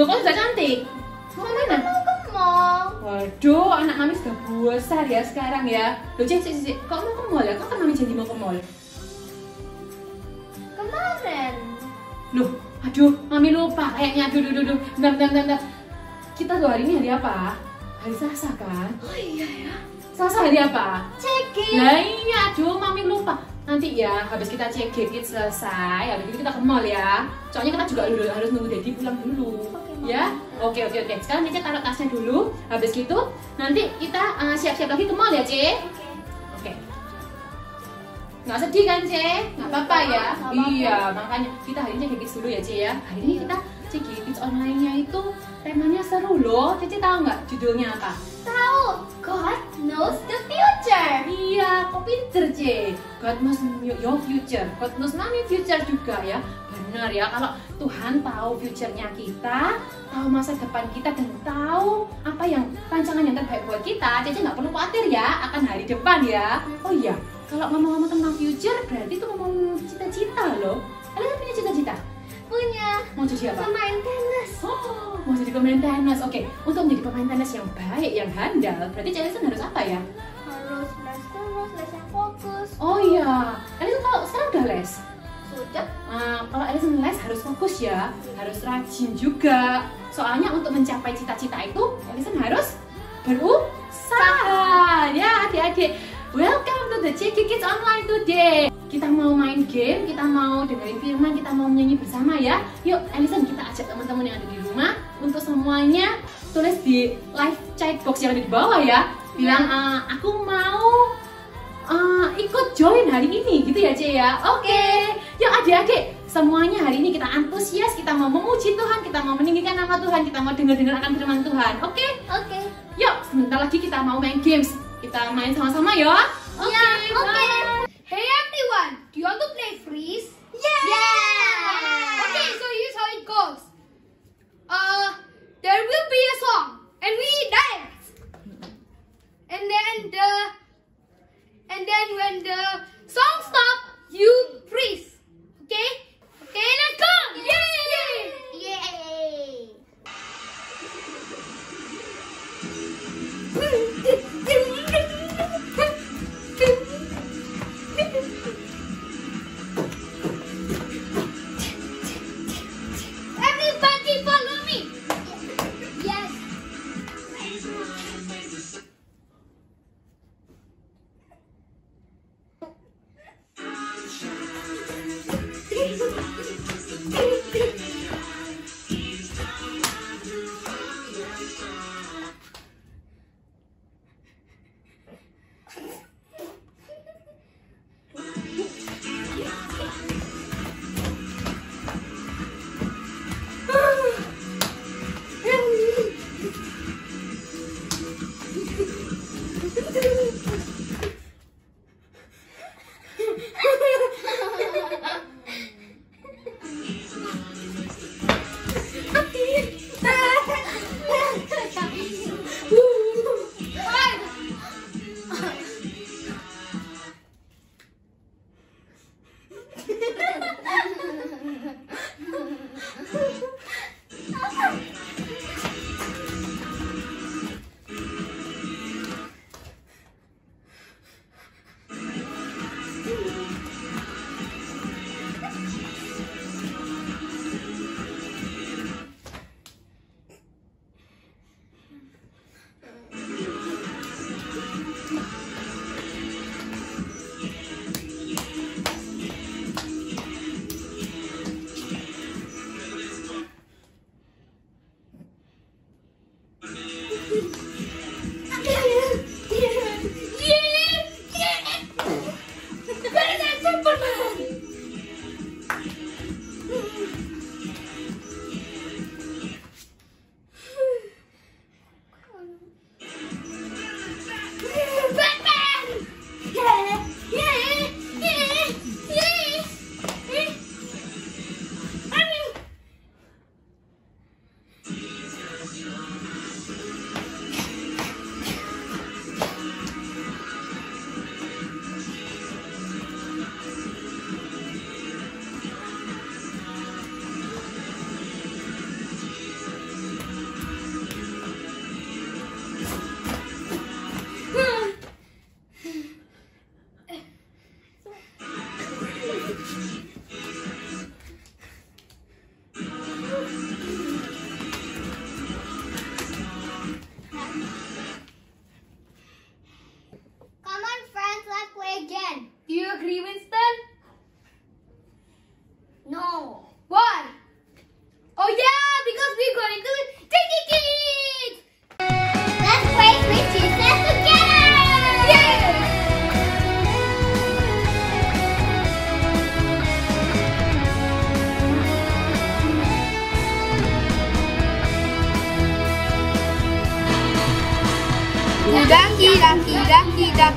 Loh, kok sudah cantik? Mau kemana? Mau ke mall. Waduh, anak mami sudah besar ya sekarang ya. Loh, Cek, kok mau ke mall ya? Kok kan mami jadi mau ke mall? Kemarin. Loh, aduh, mami lupa kayaknya. Aduh. Bentar. Kita tuh hari ini hari apa? Hari Selasa kan? Oh iya ya. Selasa hari apa? Cekin. Nah iya, aduh, mami lupa. Nanti ya, habis kita cek gate selesai, habis itu kita ke mall ya. Soalnya kita juga harus nunggu Daddy pulang dulu. Oke, Ya, oke. Sekarang Cece taruh tasnya dulu. Habis gitu, nanti kita siap-siap lagi ke mall ya, Ce. Oke. Nggak sedih kan, Ce? Nggak apa-apa ya? Nggak apa-apa. Iya, makanya kita hari ini cek Kids dulu ya, Ce ya. Hari ini kita cek Kids online-nya itu temanya seru loh. Cece tahu nggak judulnya apa? Tahu. God knows the future. Iya, kok pinter, Ce? God knows your future. God knows mami future juga ya. Benar ya, kalau Tuhan tahu future-nya kita, tahu masa depan kita, dan tahu apa yang rancangan yang terbaik buat kita, Cece nggak perlu khawatir ya akan hari depan ya. Oh iya, kalau ngomong-ngomong tentang future, berarti itu ngomong cita-cita loh. Kalian punya cita-cita? Punya. Mau jadi apa? Pemain tenis. Oh, mau jadi pemain tenis. Oke, untuk menjadi pemain tenis yang baik, yang handal, berarti Cece harus apa ya? Harus les terus, les yang fokus. Oh iya, Alison kalau sekarang udah les? Sudah. Kalau Alison les harus fokus ya, harus rajin juga. Soalnya untuk mencapai cita-cita itu, Alison harus berusaha. Ya adik-adik, welcome to the Ceki Kids Online today. Kita mau main game, kita mau dengerin firman, kita mau menyanyi bersama ya. Yuk Alison, kita ajak teman-teman yang ada di rumah untuk semuanya tulis di live chat box yang ada di bawah ya. Bilang aku mau ikut join hari ini gitu ya, Ce ya. Oke. Yuk adik-adik, semuanya hari ini kita antusias, kita mau memuji Tuhan, kita mau meninggikan nama Tuhan, kita mau dengar-dengar akan firman Tuhan. Oke? Oke. Yuk, sebentar lagi kita mau main games. Kita main sama-sama ya. Ya, oke. Hey everyone, do you want to play freeze? Yeah. Okay, so here's how it goes. There will be a song, and we dance. And then when the song stops, you freeze. Okay? Okay, let's go! Yay! Yay. Everybody follow me. Yes.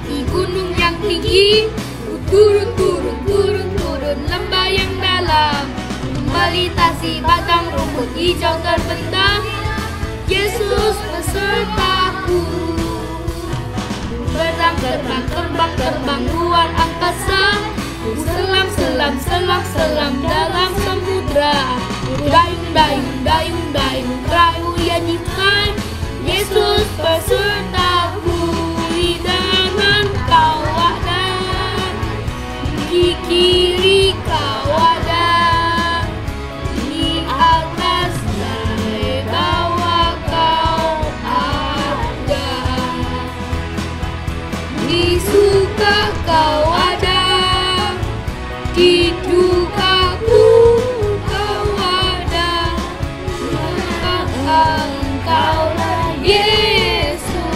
mendaki gunung yang tinggi, turun, turun, turun, turun lembah yang dalam, melintasi padang rumput hijau terbentang. Yesus besertaku. Terbang, terbang, terbang, terbang luar angkasa, selam, selam, selam, selam dalam samudra. Dayung, dayung, dayung, dayung, perahu yang nyipai. Yesus besertaku. Di kanan kau ada, di kiri kau ada, di atas dan di bawah kau ada, di suka kau ada, di dukaku kau ada, maka engkaulah Yesusku.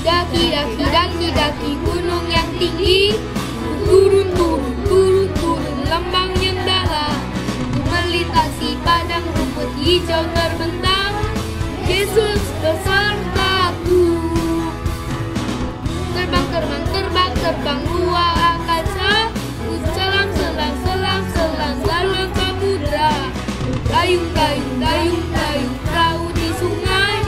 Daki, daki, daki, daki gunung yang tinggi, turun, turun, turun, turun lembah yang dalam, melintasi padang rumput hijau terbentang. Yesus besertaku. Terbang, terbang, terbang, terbang luar angkasa, selam, selam, selam, selam dalam samudra. Dayung, dayung, dayung, dayung perahu di sungai.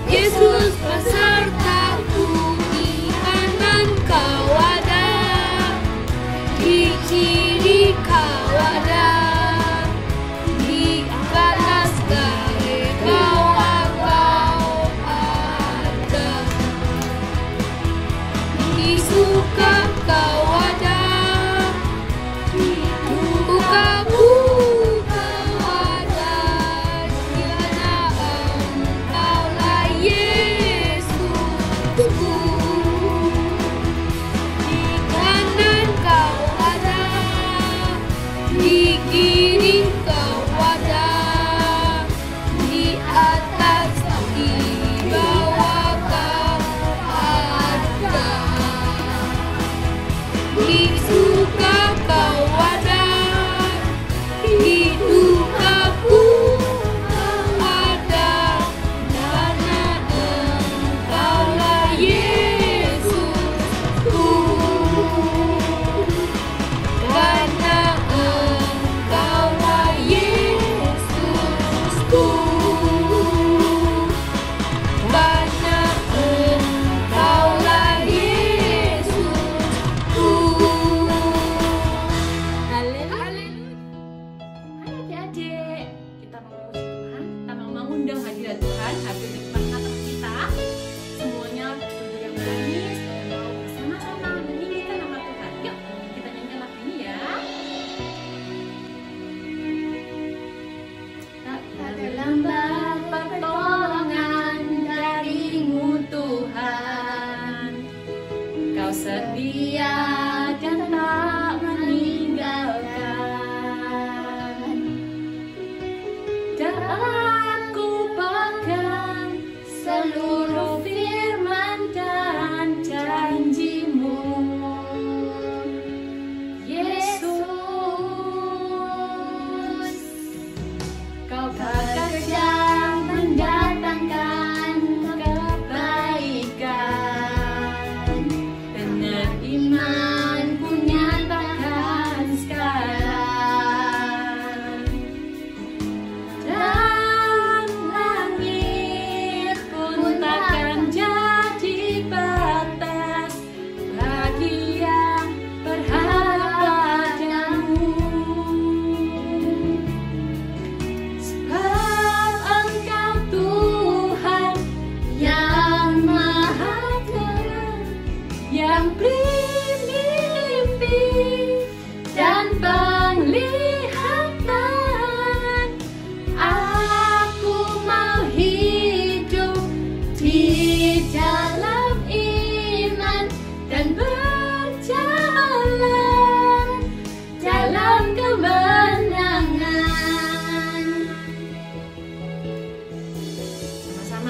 Yesus besertaku. Di kanan kau ada, di kiri kau ada, di atas dari bawah kau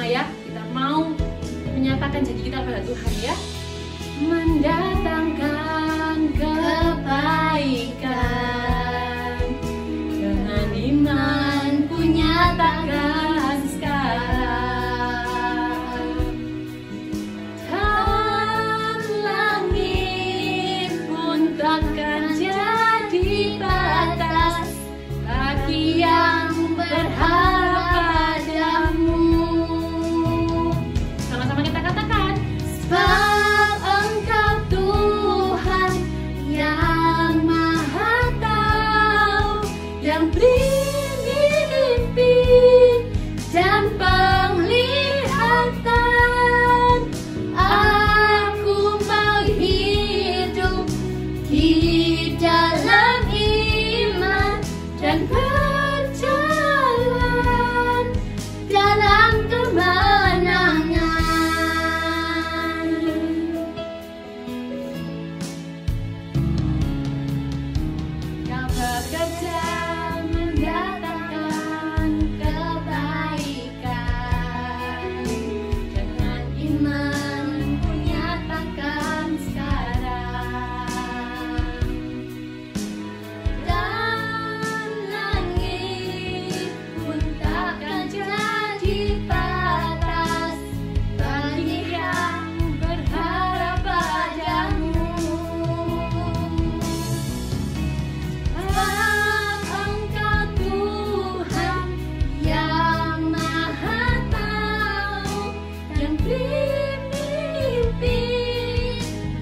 ya. Kita mau menyatakan janji kita pada Tuhan ya. Mendatangkan kebaikan dengan iman ku nyatakan sekarang. Dan langit pun takkan jadi batas bagi yang berharap padamu. Sama-sama kita katakan, sebab Engkau Tuhan yang Maha Tahu, yang beri mimpi dan penglihatan. Aku mau hidup di dalam iman dan berjalan dalam kemenangan. Kau bekerja mendatangkan kebaikan dengan iman ku nyatakan sekarang. Dan langit pun takkan jadi batas bagi yang berharap padamu. Sebab Engkau Tuhan yang Maha Tahu, yang beri mimpi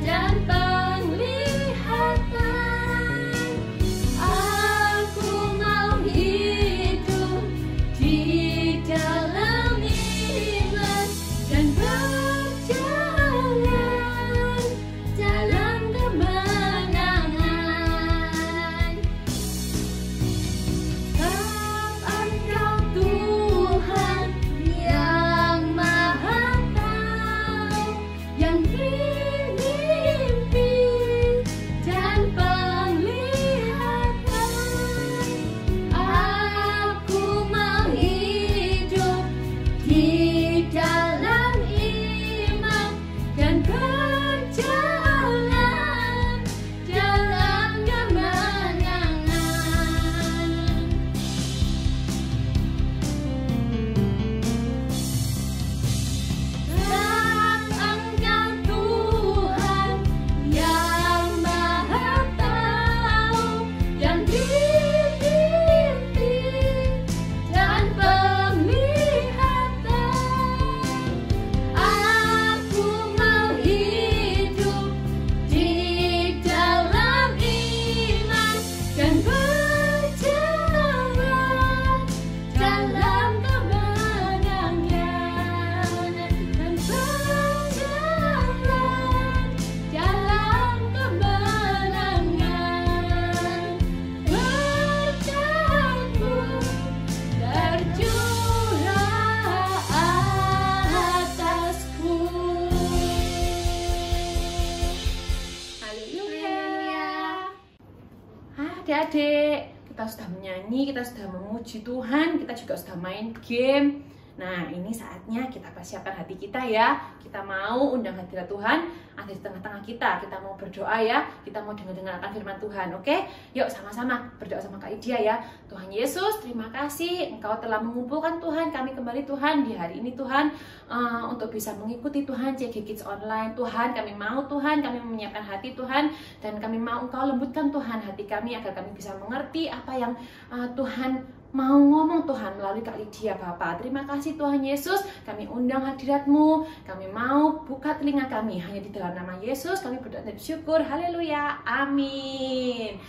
dan penglihatan. Aku mau hidup di dalam iman dan berjalan dalam kemenangan. Sebab Engkau Tuhan yang Maha Tahu, yang beri mimpi dan penglihatan. Aku mau hidup di dalam iman dan berjalan dalam kemenangan. Sebab Engkau Tuhan yang Maha Tahu, yang beri mimpi dan penglihatan. Aku mau hidup di dalam iman dan berjalan dalam kemenangan, dan berjalan dalam kemenangan. Berkat-Mu tercurah atasku. Haleluya. Adik-adik, kita sudah menyanyi, kita sudah memuji Tuhan, kita juga sudah main game. Nah, ini saatnya kita persiapkan hati kita ya. Kita mau undang hadirat Tuhan ada di tengah-tengah kita. Kita mau berdoa ya. Kita mau dengar akan firman Tuhan, oke? Yuk sama-sama berdoa sama Kak Idia ya. Tuhan Yesus, terima kasih Engkau telah mengumpulkan Tuhan kami kembali Tuhan di hari ini Tuhan, untuk bisa mengikuti Tuhan CG Kids Online. Tuhan, kami mau Tuhan, kami menyiapkan hati Tuhan, dan kami mau Engkau lembutkan Tuhan hati kami agar kami bisa mengerti apa yang Tuhan mau ngomong Tuhan melalui Kak Lydia Bapak. Terima kasih Tuhan Yesus, kami undang hadirat-Mu, kami mau buka telinga kami hanya di dalam nama Yesus kami berdoa dan bersyukur. Haleluya, amin.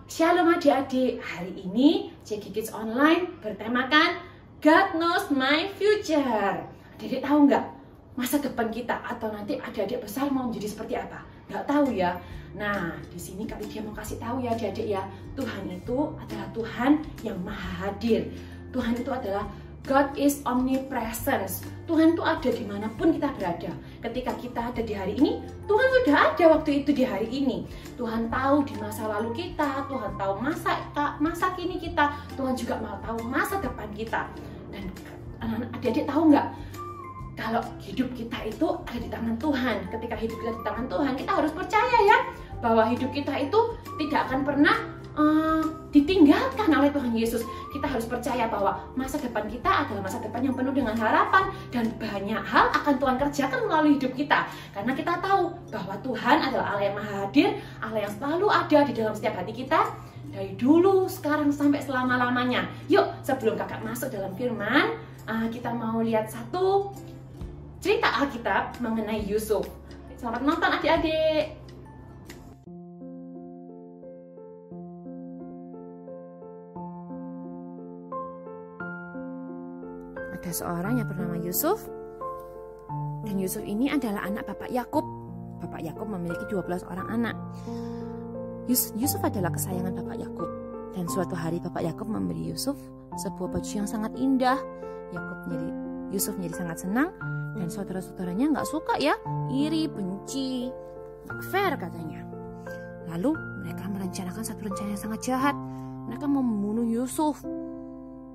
Shalom adik-adik, hari ini CG Kids Online bertemakan God knows my future. Adik-adik tahu nggak masa depan kita atau nanti adik-adik besar mau menjadi seperti apa? Nggak tahu ya. Nah, di sini Kak Lydia mau kasih tahu ya adik-adik ya, Tuhan itu adalah Tuhan yang maha hadir. Tuhan itu adalah God is omnipresence. Tuhan itu ada dimanapun kita berada. Ketika kita ada di hari ini, Tuhan sudah ada waktu itu di hari ini. Tuhan tahu di masa lalu kita, Tuhan tahu masa kini kita, Tuhan juga mau tahu masa depan kita. Dan adik-adik tahu nggak? kalau hidup kita itu ada di tangan Tuhan. Ketika hidup kita di tangan Tuhan, kita harus percaya ya bahwa hidup kita itu tidak akan pernah ditinggalkan oleh Tuhan Yesus. Kita harus percaya bahwa masa depan kita adalah masa depan yang penuh dengan harapan, dan banyak hal akan Tuhan kerjakan melalui hidup kita. Karena kita tahu bahwa Tuhan adalah Allah yang maha hadir, Allah yang selalu ada di dalam setiap hati kita, dari dulu, sekarang, sampai selama-lamanya. Yuk, sebelum kakak masuk dalam firman, kita mau lihat satu cerita Alkitab mengenai Yusuf. Selamat nonton adik-adik. Ada seorang yang bernama Yusuf, dan Yusuf ini adalah anak Bapak Yakub. Bapak Yakub memiliki 12 orang anak. Yusuf adalah kesayangan Bapak Yakub, dan suatu hari Bapak Yakub memberi Yusuf sebuah baju yang sangat indah. Yusuf menjadi sangat senang, dan saudara-saudaranya nggak suka ya, iri, benci, nggak fair katanya. Lalu mereka merencanakan satu rencana yang sangat jahat. Mereka mau membunuh Yusuf,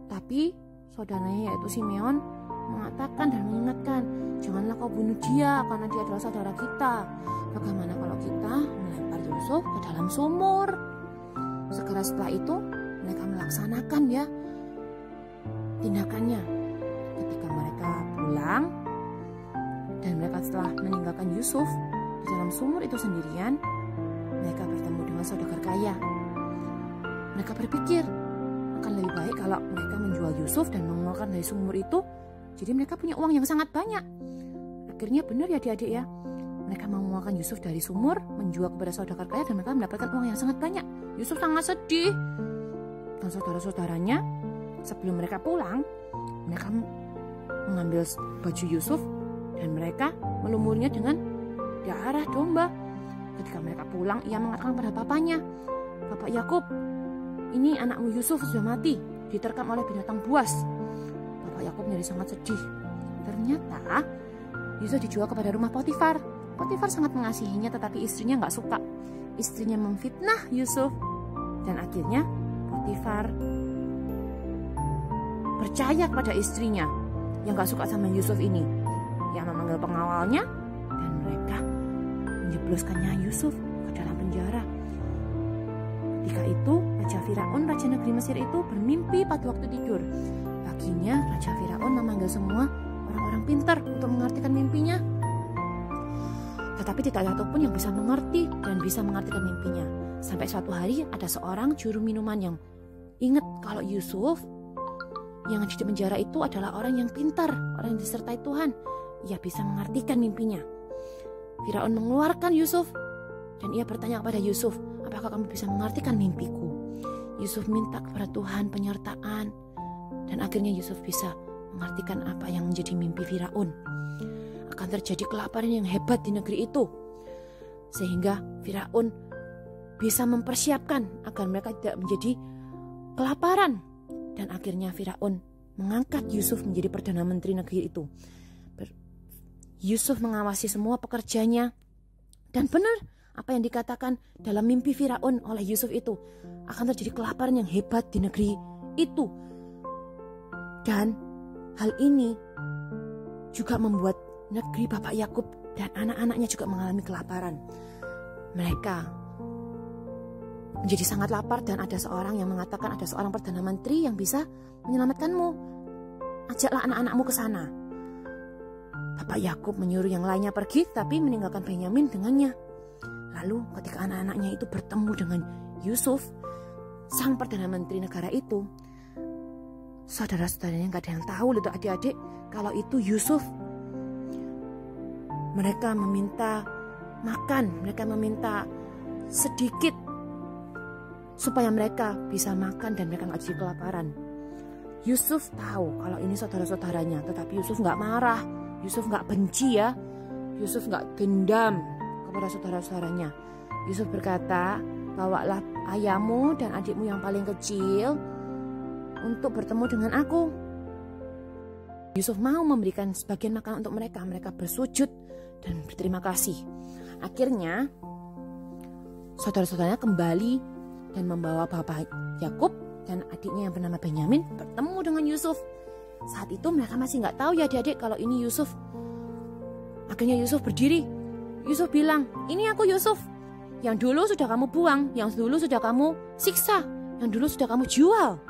tapi saudaranya yaitu Simeon mengatakan dan mengingatkan, janganlah kau bunuh dia karena dia adalah saudara kita. Bagaimana kalau kita melempar Yusuf ke dalam sumur? Segera setelah itu mereka melaksanakan ya tindakannya. Ketika mereka pulang dan mereka setelah meninggalkan Yusuf di dalam sumur itu sendirian, mereka bertemu dengan saudagar kaya. Mereka berpikir akan lebih baik kalau mereka menjual Yusuf dan mengeluarkan dari sumur itu, jadi mereka punya uang yang sangat banyak. Akhirnya benar ya adik-adik ya, mereka mengeluarkan Yusuf dari sumur, menjual kepada saudagar kaya, dan mereka mendapatkan uang yang sangat banyak. Yusuf sangat sedih, dan saudara-saudaranya sebelum mereka pulang, mereka mengambil baju Yusuf dan mereka melumurnya dengan darah domba. Ketika mereka pulang, ia mengatakan pada bapaknya, Bapak Yakub, ini anakmu Yusuf sudah mati, diterkam oleh binatang buas. Bapak Yakub menjadi sangat sedih. Ternyata Yusuf dijual kepada rumah Potifar. Potifar sangat mengasihinya, tetapi istrinya nggak suka. Istrinya memfitnah Yusuf, dan akhirnya Potifar percaya kepada istrinya yang nggak suka sama Yusuf ini, yang memanggil pengawalnya, dan mereka menjebloskannya Yusuf ke dalam penjara. Ketika itu Raja Firaun, raja negeri Mesir itu bermimpi pada waktu tidur. Paginya Raja Firaun memanggil semua orang-orang pintar untuk mengartikan mimpinya. Tetapi tidak ada satupun yang bisa mengerti dan bisa mengartikan mimpinya. Sampai suatu hari ada seorang juru minuman yang ingat kalau Yusuf yang di penjara itu adalah orang yang pintar, orang yang disertai Tuhan. Ia bisa mengartikan mimpinya. Firaun mengeluarkan Yusuf dan ia bertanya kepada Yusuf, apakah kamu bisa mengartikan mimpiku? Yusuf minta kepada Tuhan penyertaan, dan akhirnya Yusuf bisa mengartikan apa yang menjadi mimpi Firaun. Akan terjadi kelaparan yang hebat di negeri itu, sehingga Firaun bisa mempersiapkan agar mereka tidak menjadi kelaparan. Dan akhirnya Firaun mengangkat Yusuf menjadi perdana menteri negeri itu. Yusuf mengawasi semua pekerjanya, dan benar apa yang dikatakan dalam mimpi Firaun oleh Yusuf itu, akan terjadi kelaparan yang hebat di negeri itu. Dan hal ini juga membuat negeri Bapak Yakub dan anak-anaknya juga mengalami kelaparan. Mereka menjadi sangat lapar, dan ada seorang yang mengatakan ada seorang perdana menteri yang bisa menyelamatkanmu. Ajaklah anak-anakmu ke sana. Bapak Yakub menyuruh yang lainnya pergi, tapi meninggalkan Benyamin dengannya. Lalu ketika anak-anaknya itu bertemu dengan Yusuf, sang perdana menteri negara itu, saudara-saudaranya nggak ada yang tahu itu adik-adik kalau itu Yusuf. Mereka meminta makan, mereka meminta sedikit supaya mereka bisa makan dan mereka nggak jadi kelaparan. Yusuf tahu kalau ini saudara-saudaranya, tetapi Yusuf nggak marah, Yusuf nggak benci ya, Yusuf nggak dendam kepada saudara-saudaranya. Yusuf berkata, bawalah ayahmu dan adikmu yang paling kecil untuk bertemu dengan aku. Yusuf mau memberikan sebagian makanan untuk mereka. Mereka bersujud dan berterima kasih. Akhirnya saudara-saudaranya kembali dan membawa Bapak Yakub dan adiknya yang bernama Benyamin bertemu dengan Yusuf. Saat itu mereka masih nggak tahu ya adik-adik kalau ini Yusuf. Akhirnya Yusuf berdiri. Yusuf bilang, ini aku Yusuf. Yang dulu sudah kamu buang, yang dulu sudah kamu siksa, yang dulu sudah kamu jual.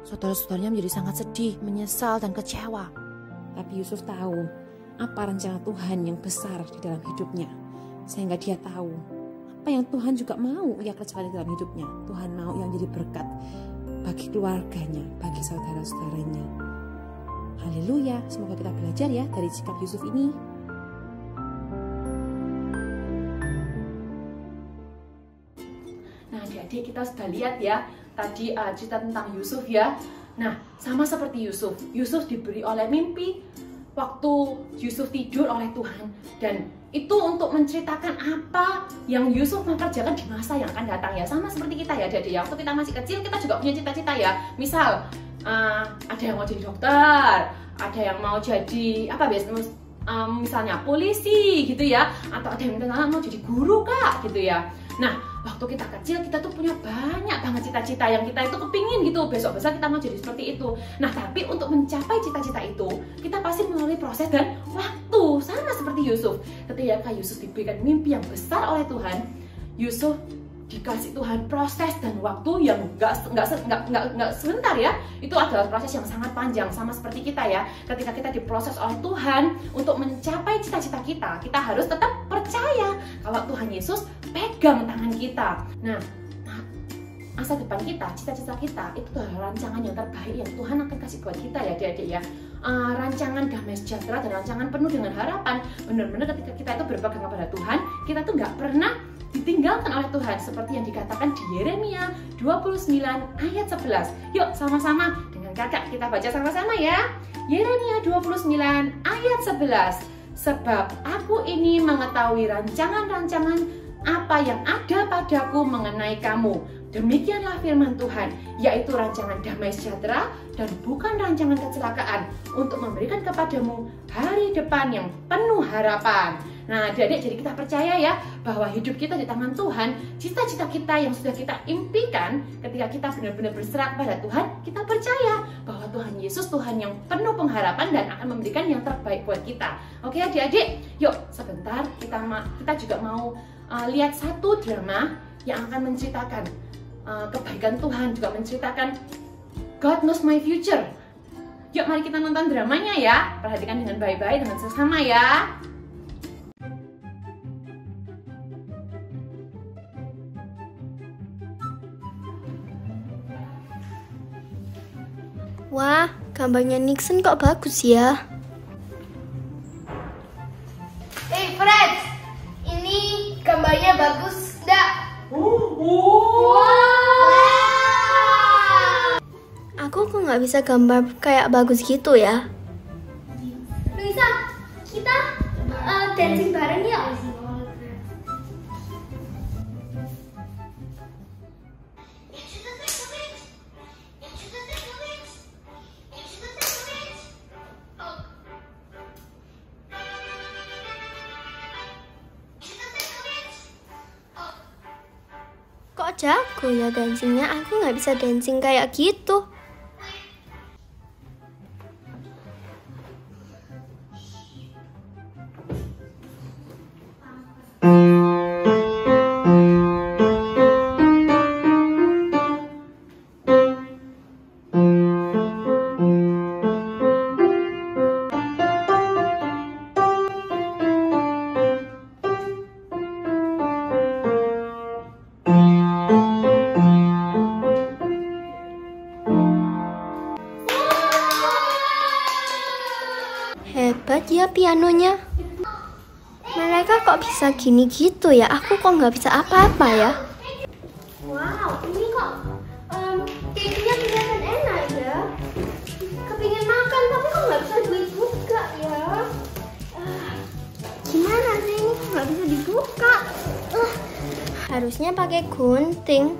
Saudara-saudaranya menjadi sangat sedih, menyesal dan kecewa. Tapi Yusuf tahu apa rencana Tuhan yang besar di dalam hidupnya. Sehingga dia tahu apa yang Tuhan juga mau ia kerjakan di dalam hidupnya. Tuhan mau yang jadi berkat bagi keluarganya, bagi saudara-saudaranya. Haleluya, semoga kita belajar ya dari sikap Yusuf ini. Nah adik-adik, kita sudah lihat ya tadi cerita tentang Yusuf ya. Nah sama seperti Yusuf, Yusuf diberi oleh mimpi waktu Yusuf tidur oleh Tuhan. Dan itu untuk menceritakan apa yang Yusuf mau kerjakan di masa yang akan datang ya. Sama seperti kita ya adik-adik, waktu kita masih kecil kita juga punya cita-cita ya. Misal ada yang mau jadi dokter, ada yang mau jadi apa biasanya misalnya polisi gitu ya, atau ada yang mau jadi guru kak gitu ya. Nah waktu kita kecil kita tuh punya banyak banget cita-cita yang kita itu kepingin gitu, besok besar kita mau jadi seperti itu. Nah tapi untuk mencapai cita-cita itu kita pasti melalui proses dan waktu. Sama seperti Yusuf, ketika Yusuf diberikan mimpi yang besar oleh Tuhan, Yusuf dikasih Tuhan proses dan waktu yang nggak sebentar ya. Itu adalah proses yang sangat panjang. Sama seperti kita ya, ketika kita diproses oleh Tuhan untuk mencapai cita-cita kita, kita harus tetap percaya kalau Tuhan Yesus pegang tangan kita. Nah masa depan kita, cita-cita kita itu adalah rancangan yang terbaik yang Tuhan akan kasih buat kita ya adik-adik ya. Rancangan damai sejahtera dan rancangan penuh dengan harapan. Benar-benar ketika kita itu berpegang kepada Tuhan, kita tuh nggak pernah ditinggalkan oleh Tuhan, seperti yang dikatakan di Yeremia 29 ayat 11. Yuk sama-sama dengan kakak kita baca sama-sama ya. Yeremia 29 ayat 11. Sebab aku ini mengetahui rancangan-rancangan apa yang ada padaku mengenai kamu. Demikianlah firman Tuhan, yaitu rancangan damai sejahtera dan bukan rancangan kecelakaan, untuk memberikan kepadamu hari depan yang penuh harapan. Nah adik-adik, jadi kita percaya ya bahwa hidup kita di tangan Tuhan. Cita-cita kita yang sudah kita impikan, ketika kita benar-benar berserah kepada Tuhan, kita percaya bahwa Tuhan Yesus Tuhan yang penuh pengharapan dan akan memberikan yang terbaik buat kita. Oke adik-adik, yuk sebentar kita juga mau lihat satu drama yang akan menceritakan kebaikan Tuhan, juga menceritakan God knows my future. Yuk mari kita nonton dramanya ya. Perhatikan dengan baik-baik dengan sesama ya. Wah, gambarnya Nixon kok bagus ya. Hey Fred, ini gambarnya bagus enggak? Aku kok nggak bisa gambar kayak bagus gitu ya. Luisa, kita dancing bareng yuk. Kok jago ya dancingnya? Aku nggak bisa dancing kayak gitu. Hebat ya pianonya. Mereka kok bisa gini gitu ya? Aku kok nggak bisa apa-apa ya? Wow, ini kok kayaknya kelihatan enak ya. Kepingin makan tapi kok nggak bisa dibuka ya. Gimana sih ini kok nggak bisa dibuka? Harusnya pakai gunting.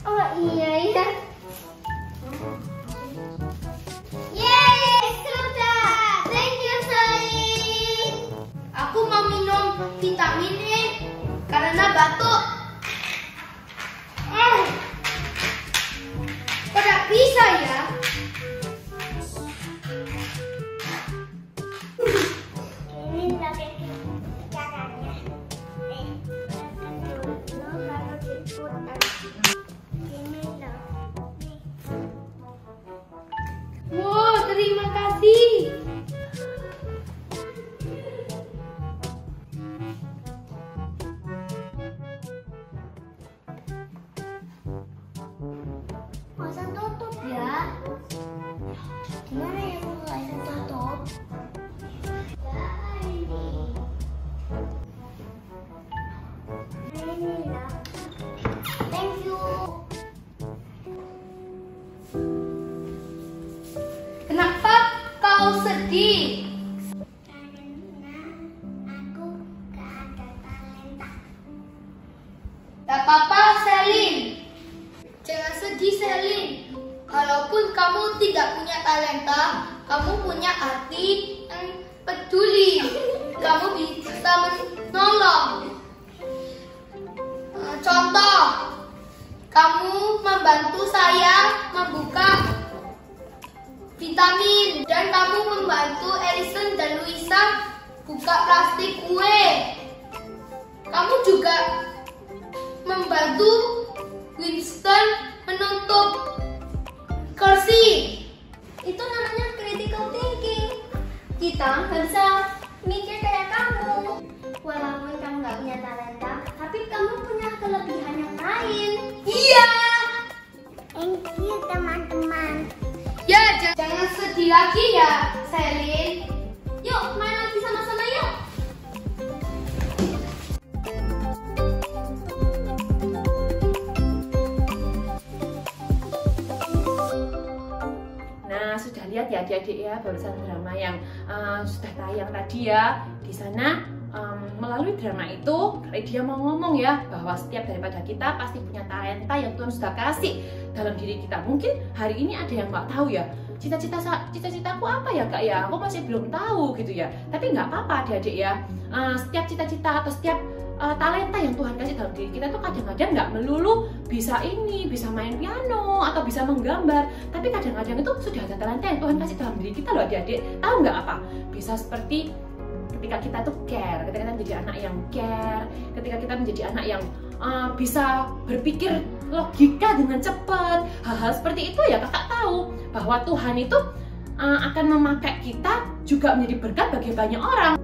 Oh iya ya. Yeay, sudah. Thank you sayang. Aku mau minum vitamin E karena batuk. Gimana ya kalau nggak bisa tutup? Ini ya. Thank you. Kenapa kau sedih? Aku gak ada talenta. Tak apa-apa, Selin. Jangan sedih, Selin. Kalaupun kamu tidak punya talenta, kamu punya hati yang peduli. Kamu bisa menolong. Contoh, kamu membantu saya membuka vitamin dan kamu membantu Edison dan Luisa buka plastik kue. Kamu juga membantu Winston menutup kursi. Itu namanya critical thinking. Kita nggak bisa mikir kayak kamu. Walaupun kamu nggak punya talenta, tapi kamu punya kelebihan yang lain. Iya. Thank you teman-teman. Ya, jangan sedih lagi ya, Selin. Yuk, main lagi sama-sama yuk. Nah, sudah lihat ya adik-adik ya barusan drama yang sudah tayang tadi ya. Di sana melalui drama itu dia mau ngomong ya bahwa setiap daripada kita pasti punya talenta yang Tuhan sudah kasih dalam diri kita. Mungkin hari ini ada yang nggak tahu ya, cita-citaku apa ya Kak ya, aku masih belum tahu gitu ya. Tapi nggak apa-apa adik-adik ya, setiap cita-cita atau setiap talenta yang Tuhan kasih dalam diri kita tuh kadang-kadang nggak melulu bisa bisa main piano atau bisa menggambar, tapi kadang-kadang itu sudah ada talenta yang Tuhan kasih dalam diri kita loh adik-adik. Tahu nggak apa? Bisa seperti ketika kita tuh care, ketika kita menjadi anak yang care, ketika kita menjadi anak yang bisa berpikir logika dengan cepat, hal-hal seperti itu ya Kakak tahu bahwa Tuhan itu akan memakai kita juga menjadi berkat bagi banyak orang.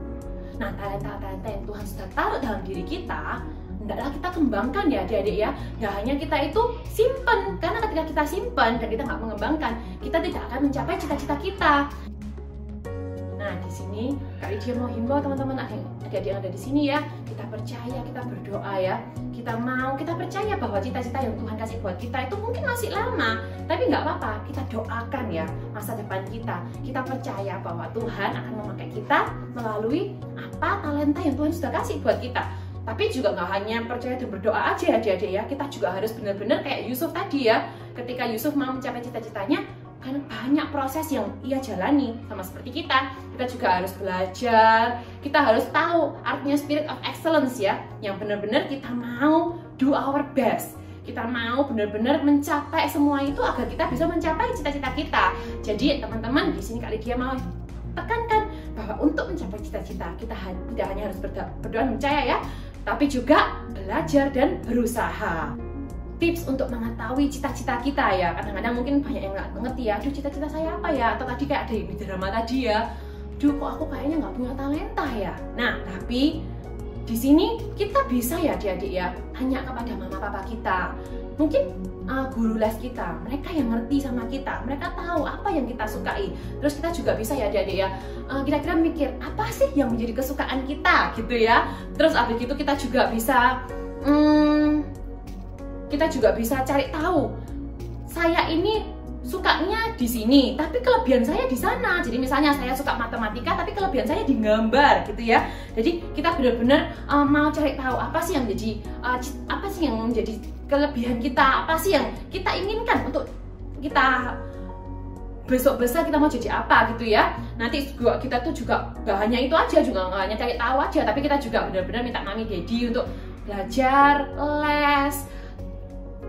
Nah, talenta-talenta yang Tuhan sudah taruh dalam diri kita, hendaklah kita kembangkan ya adik-adik ya. Nggak hanya kita itu simpen, karena ketika kita simpen dan kita nggak mengembangkan, kita tidak akan mencapai cita-cita kita. Nah, di sini Kak Lydia mau himbau teman-teman adik-adik yang ada di sini ya, kita percaya, kita berdoa ya, kita percaya bahwa cita-cita yang Tuhan kasih buat kita itu mungkin masih lama, tapi nggak apa-apa, kita doakan ya masa depan kita. Kita percaya bahwa Tuhan akan memakai kita melalui apa talenta yang Tuhan sudah kasih buat kita. Tapi juga nggak hanya percaya dan berdoa aja adik-adik ya, kita juga harus benar-benar kayak Yusuf tadi ya. Ketika Yusuf mau mencapai cita-citanya, kan banyak proses yang ia jalani sama seperti kita. Kita juga harus belajar, kita harus tahu artinya spirit of excellence ya, yang benar-benar kita mau do our best. Kita mau benar-benar mencapai semua itu agar kita bisa mencapai cita-cita kita. Jadi teman-teman, di sini Kak Lydia mau tekankan bahwa untuk mencapai cita-cita kita tidak hanya harus berdoa dan percaya ya, tapi juga belajar dan berusaha. Tips untuk mengetahui cita-cita kita ya, kadang-kadang mungkin banyak yang nggak ngerti ya, aduh cita-cita saya apa ya, atau tadi kayak ada yang di drama tadi ya, aduh kok aku kayaknya nggak punya talenta ya. Nah, tapi di sini kita bisa ya adik-adik ya, tanya kepada mama papa kita, mungkin guru les kita, mereka yang ngerti sama kita, mereka tahu apa yang kita sukai. Terus kita juga bisa ya adik-adik ya, kira-kira mikir apa sih yang menjadi kesukaan kita gitu ya. Terus abis itu kita juga bisa cari tahu, saya ini sukanya di sini, tapi kelebihan saya di sana. Jadi misalnya saya suka matematika, tapi kelebihan saya di gambar, gitu ya. Jadi kita benar-benar mau cari tahu apa sih yang menjadi kelebihan kita, apa sih yang kita inginkan untuk kita besok besar kita mau jadi apa gitu ya. Nanti kita tuh juga gak hanya itu aja, juga gak hanya cari tahu aja, tapi kita juga benar-benar minta mami daddy untuk belajar, les,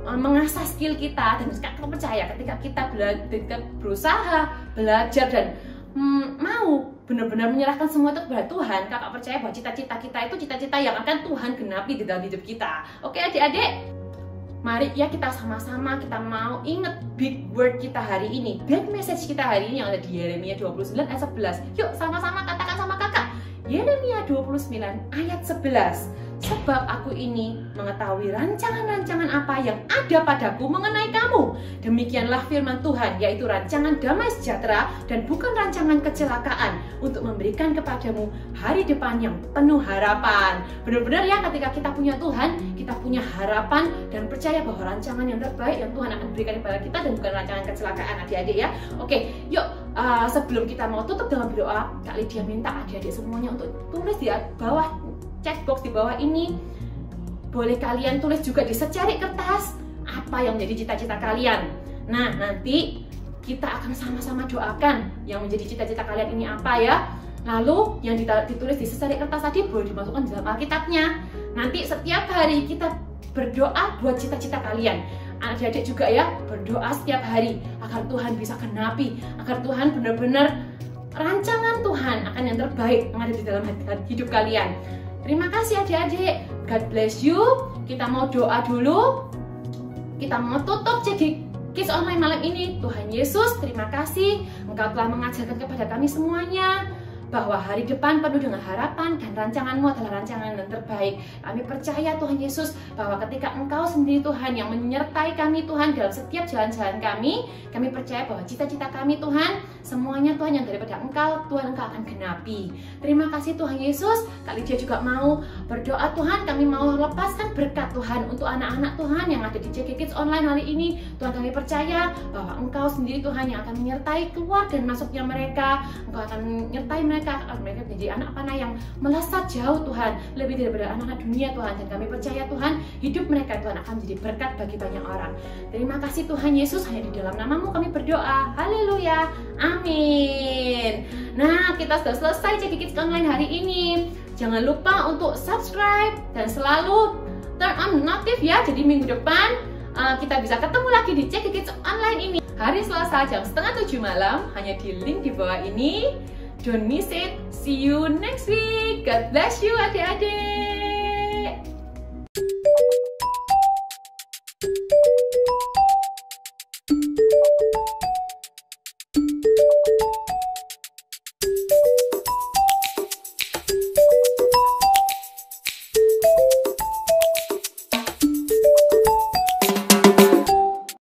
mengasah skill kita. Dan kakak percaya ketika kita berusaha, belajar dan mau benar-benar menyerahkan semua itu kepada Tuhan, kakak percaya bahwa cita-cita kita itu cita-cita yang akan Tuhan genapi di dalam hidup kita. Oke adik-adik, mari ya kita sama-sama kita mau inget big word kita hari ini, big message kita hari ini yang ada di Yeremia 29 ayat 11. Yuk sama-sama katakan sama kakak, Yeremia 29 ayat 11. Sebab aku ini mengetahui rancangan-rancangan apa yang ada padaku mengenai kamu. Demikianlah firman Tuhan, yaitu rancangan damai sejahtera dan bukan rancangan kecelakaan, untuk memberikan kepadamu hari depan yang penuh harapan. Benar-benar ya, ketika kita punya Tuhan, kita punya harapan dan percaya bahwa rancangan yang terbaik yang Tuhan akan berikan kepada kita dan bukan rancangan kecelakaan, adik-adik ya. Oke, yuk sebelum kita mau tutup dengan berdoa, Kak Lydia minta adik-adik semuanya untuk tulis di bawah chatbox di bawah ini. Boleh kalian tulis juga di secari kertas apa yang menjadi cita-cita kalian. Nah, nanti kita akan sama-sama doakan yang menjadi cita-cita kalian ini apa ya. Lalu yang ditulis di secari kertas tadi boleh dimasukkan di dalam Alkitabnya. Nanti setiap hari kita berdoa buat cita-cita kalian. Adik-adik juga ya, berdoa setiap hari agar Tuhan bisa genapi, agar Tuhan benar-benar rancangan Tuhan akan yang terbaik yang ada di dalam hidup kalian. Terima kasih adik-adik, God bless you. Kita mau doa dulu. Kita mau tutup jadi Kids Online malam ini. Tuhan Yesus, terima kasih Engkau telah mengajarkan kepada kami semuanya bahwa hari depan penuh dengan harapan dan rancangan-Mu adalah rancangan yang terbaik. Kami percaya Tuhan Yesus bahwa ketika Engkau sendiri Tuhan yang menyertai kami Tuhan dalam setiap jalan-jalan kami percaya bahwa cita-cita kami Tuhan, semuanya Tuhan yang daripada Engkau, Tuhan Engkau akan genapi. Terima kasih Tuhan Yesus. Kak Lydia juga mau berdoa Tuhan, kami mau lepaskan berkat Tuhan untuk anak-anak Tuhan yang ada di JG Kids Online hari ini. Tuhan, kami percaya bahwa Engkau sendiri Tuhan yang akan menyertai keluar dan masuknya mereka. Engkau akan menyertai mereka menjadi anak panah yang melesat jauh Tuhan, lebih daripada anak-anak dunia Tuhan. Dan kami percaya Tuhan, hidup mereka Tuhan akan menjadi berkat bagi banyak orang. Terima kasih Tuhan Yesus, hanya di dalam nama-Mu kami berdoa. Haleluya, amin. Nah, kita sudah selesai JG Kids Online hari ini. Jangan lupa untuk subscribe dan selalu turn on notif ya. Jadi minggu depan kita bisa ketemu lagi di JG Kids Online ini hari Selasa jam 6:30 malam, hanya di link di bawah ini. Don't miss it. See you next week. God bless you adik-adik.